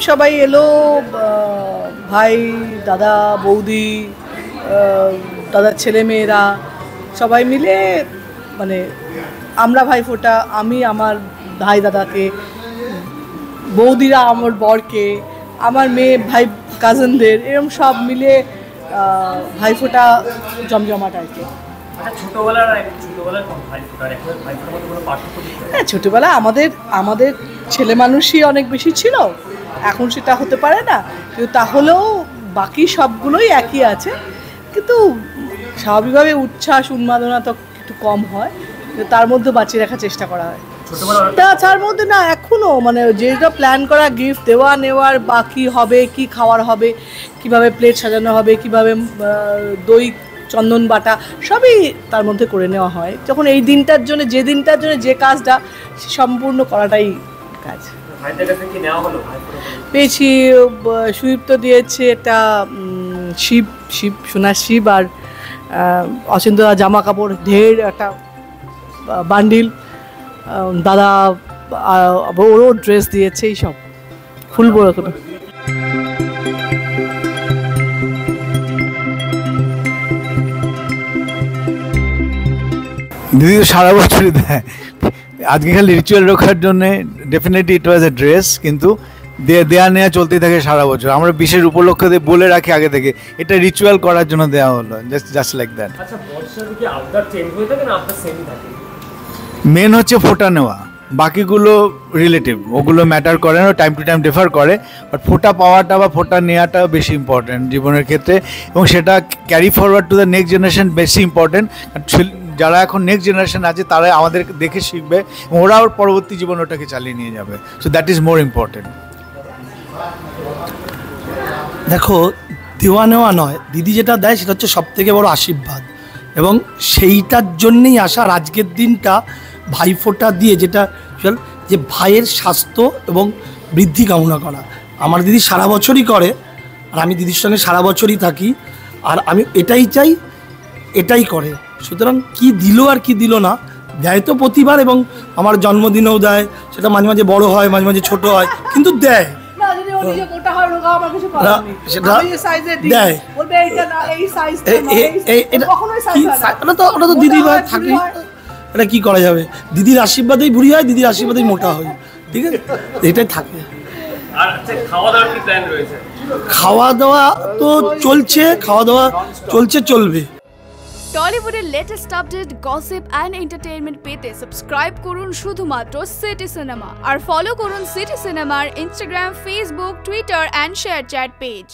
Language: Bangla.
সবাই এলো, ভাই, দাদা, বৌদি, দাদার ছেলে মেয়েরা সবাই মিলে, মানে আমরা ভাইফোঁটা, আমি আমার ভাই দাদাকে, বৌদিরা আমার বরকে, আমার মেয়ে ভাই কাজিনদের, এরকম সব মিলে ভাইফোঁটা জমজমাট আর কি। হ্যাঁ, ছোটোবেলা আমাদের ছেলে মানুষই অনেক বেশি ছিল, এখন সেটা হতে পারে না, কিন্তু তাহলেও বাকি সবগুলোই একই আছে, কিন্তু স্বাভাবিকভাবে উচ্ছ্বাস উন্মাদনা তো একটু কম হয়, তার মধ্যে বাঁচিয়ে রাখার চেষ্টা করা হয়। তার মধ্যে না এখনও মানে যেটা প্ল্যান করা, গিফট দেওয়া নেওয়ার, বাকি হবে কি খাওয়ার হবে, কিভাবে প্লেট সাজানো হবে, কিভাবে দই চন্দন বাটা, সবই তার মধ্যে করে নেওয়া হয়। যখন এই দিনটার জন্য যে কাজটা সম্পূর্ণ করাটাই কাজ। পেয়েছি, সুদীপ্ত দিয়েছে একটা শিব সোনার শিব, আর অচিন্ত জামা কাপড় ঢের একটা বান্ডিল, দাদা ওরও ড্রেস দিয়েছে, এই সব ফুল বড় করে। দিদি তো সারা বছরই দেয়, আজকে খালি রিচুয়াল রক্ষার জন্য definitely it was A dress, কিন্তু দেয়া নেওয়া চলতেই থাকে সারা বছর। আমরা বিশেষ উপলক্ষে বলে রাখি আগে থেকে, এটা রিচুয়াল করার জন্য দেওয়া হলো, জাস্ট লাইক দ্যাট। মেন হচ্ছে ফোঁটা নেওয়া, বাকিগুলো রিলেটিভ, ওগুলো ম্যাটার করে না, টাইম টু টাইম ডিফার করে, বাট ফোঁটা পাওয়াটা বা ফোঁটা নেওয়াটা বেশি ইম্পর্টেন্ট জীবনের ক্ষেত্রে, এবং সেটা carry forward to the next generation বেশি ইম্পর্টেন্ট। যারা এখন নেক্সট জেনারেশন আছে তারা আমাদের দেখে শিখবে, ওরাও পরবর্তী জীবন ওটাকে চালিয়ে নিয়ে যাবে, so that is more important. দেখো, দেওয়া নেওয়া নয়, দিদি যেটা দেয় সেটা হচ্ছে সবথেকে বড় আশীর্বাদ, এবং সেইটার জন্যেই আসার আজকের দিনটা ভাইফোঁটা দিয়ে, যেটা যে ভাইয়ের স্বাস্থ্য এবং বৃদ্ধি কামনা করা। আমার দিদি সারা বছরই করে, আর আমি দিদির সঙ্গে সারা বছরই থাকি, আর আমি এটাই চাই, এটাই করে। সুতরাং কি দিল আর কি দিল না, দেয় তো প্রতিবার, এবং আমার জন্মদিনেও দেয়, সেটা মাঝে মাঝে বড় হয়, মাঝে মাঝে ছোট হয়, কিন্তু দেয়। ওটা তো দিদি ভাই থাকে, এটা কি করা যাবে, দিদির আশীর্বাদেই বুড়ি হয়, দিদির আশীর্বাদেই মোটা হয়, ঠিক আছে, এটাই থাকে। খাওয়া দাওয়া তো চলছে, চলবে। টলিউডের latest update, gossip and entertainment পেতে সাবস্ক্রাইব করুন শুধুমাত্র সিটি সিনেমা, আর ফলো করুন সিটি সিনেমার Instagram, Facebook, Twitter and ShareChat page.